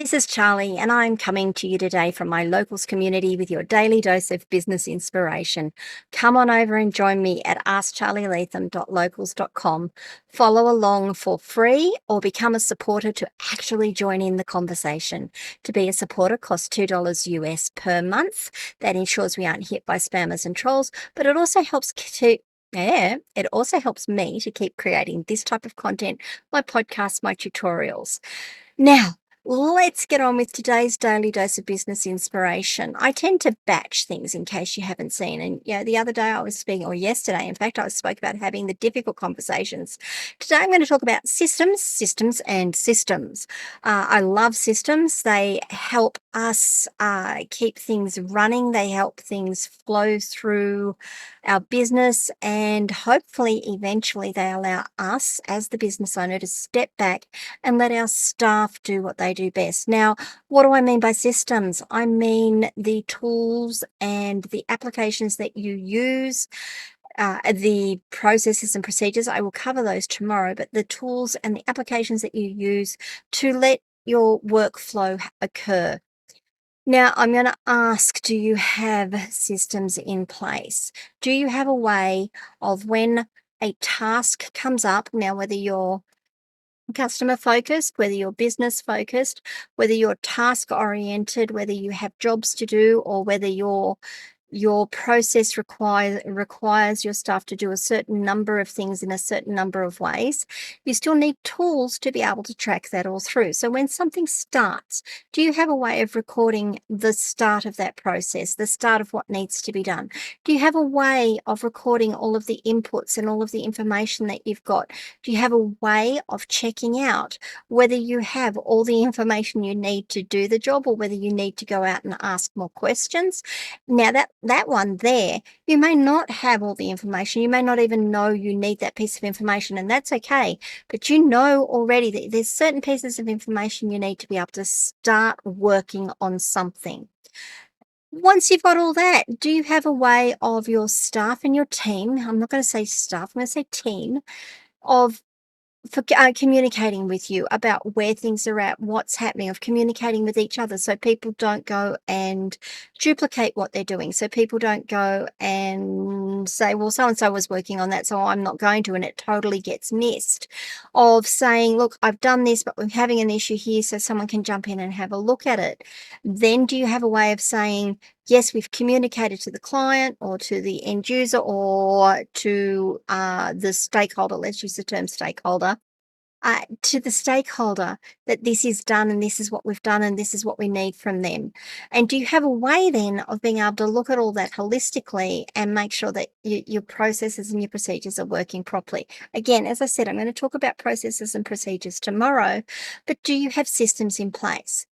This is Charlie, and I'm coming to you today from my locals community with your daily dose of business inspiration. Come on over and join me at askcharlieleetham.locals.com. Follow along for free or become a supporter to actually join in the conversation. To be a supporter costs $2 US per month. That ensures we aren't hit by spammers and trolls, but it also helps it also helps me to keep creating this type of content, my podcasts, my tutorials. Now, let's get on with today's daily dose of business inspiration. I tend to batch things in case you haven't seen. And the other day I was speaking, or yesterday, in fact, I spoke about having the difficult conversations. Today I'm going to talk about systems, and systems. I love systems. They help us keep things running. They help things flow through our business, and hopefully, eventually, they allow us as the business owner to step back and let our staff do what they do best. Now, what do I mean by systems? I mean the tools and the applications that you use, the processes and procedures. I will cover those tomorrow, but the tools and the applications that you use to let your workflow occur. Now, I'm going to ask, do you have systems in place? Do you have a way of when a task comes up, now whether you're customer focused, whether you're business focused, whether you're task oriented, whether you have jobs to do, or whether your process requires your staff to do a certain number of things in a certain number of ways, you still need tools to be able to track that all through. So when something starts, do you have a way of recording the start of that process, the start of what needs to be done? Do you have a way of recording all of the inputs and all of the information that you've got? Do you have a way of checking out whether you have all the information you need to do the job, or whether you need to go out and ask more questions? Now, that one there, you may not have all the information. You may not even know you need that piece of information, and that's okay. But you know already that there's certain pieces of information you need to be able to start working on something. Once you've got all that, do you have a way of your staff and your team, I'm not going to say staff, I'm going to say team, of communicating with you about where things are at, what's happening, of communicating with each other, so people don't go and duplicate what they're doing, so people don't go and say, well, so and so was working on that, so I'm not going to, and it totally gets missed. Of saying, look, I've done this, but we're having an issue here, so someone can jump in and have a look at it. Then do you have a way of saying, yes, we've communicated to the client or to the end user or to the stakeholder, let's use the term stakeholder, to the stakeholder, that this is done and this is what we've done and this is what we need from them? And do you have a way then of being able to look at all that holistically and make sure that your processes and your procedures are working properly? Again, as I said, I'm going to talk about processes and procedures tomorrow, but do you have systems in place?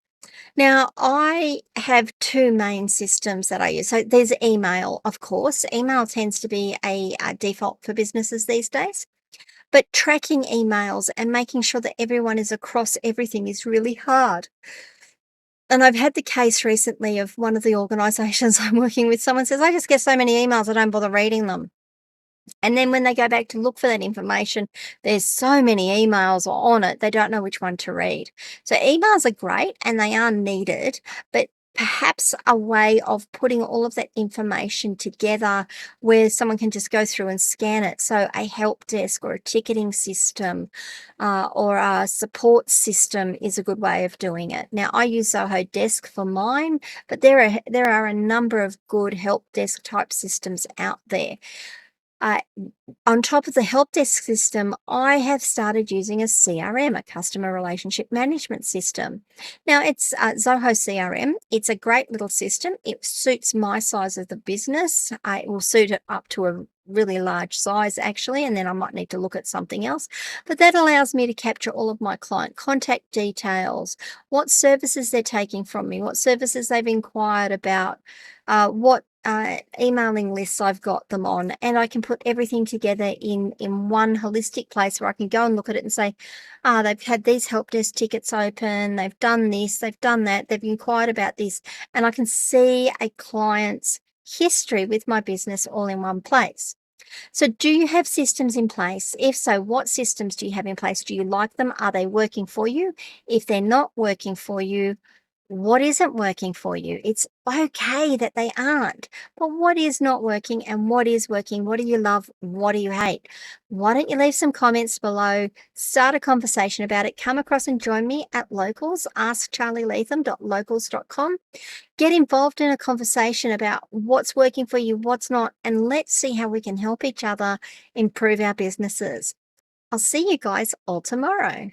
Now, I have two main systems that I use. So there's email, of course. Email tends to be a default for businesses these days. But tracking emails and making sure that everyone is across everything is really hard. And I've had the case recently of one of the organisations I'm working with. Someone says, I just get so many emails, I don't bother reading them. And then when they go back to look for that information, there's so many emails on it, they don't know which one to read. So emails are great and they are needed, but perhaps a way of putting all of that information together where someone can just go through and scan it. So a help desk or a ticketing system or a support system is a good way of doing it. Now, I use Zoho Desk for mine, but there are a number of good help desk type systems out there. On top of the help desk system, I have started using a CRM, a customer relationship management system. Now, it's Zoho CRM. It's a great little system. It suits my size of the business. It will suit it up to a really large size, actually, and then I might need to look at something else. But that allows me to capture all of my client contact details, what services they're taking from me, what services they've inquired about, what emailing lists I've got them on, and I can put everything together in one holistic place where I can go and look at it and say, they've had these help desk tickets open, they've done this, they've done that, they've inquired about this, and I can see a client's history with my business all in one place. So, do you have systems in place? If so, what systems do you have in place? Do you like them? Are they working for you? If they're not working for you, what isn't working for you? It's okay that they aren't. But what is not working and what is working? What do you love? What do you hate? Why don't you leave some comments below? Start a conversation about it. Come across and join me at Locals, askcharlyleetham.locals.com. Get involved in a conversation about what's working for you, what's not, and let's see how we can help each other improve our businesses. I'll see you guys all tomorrow.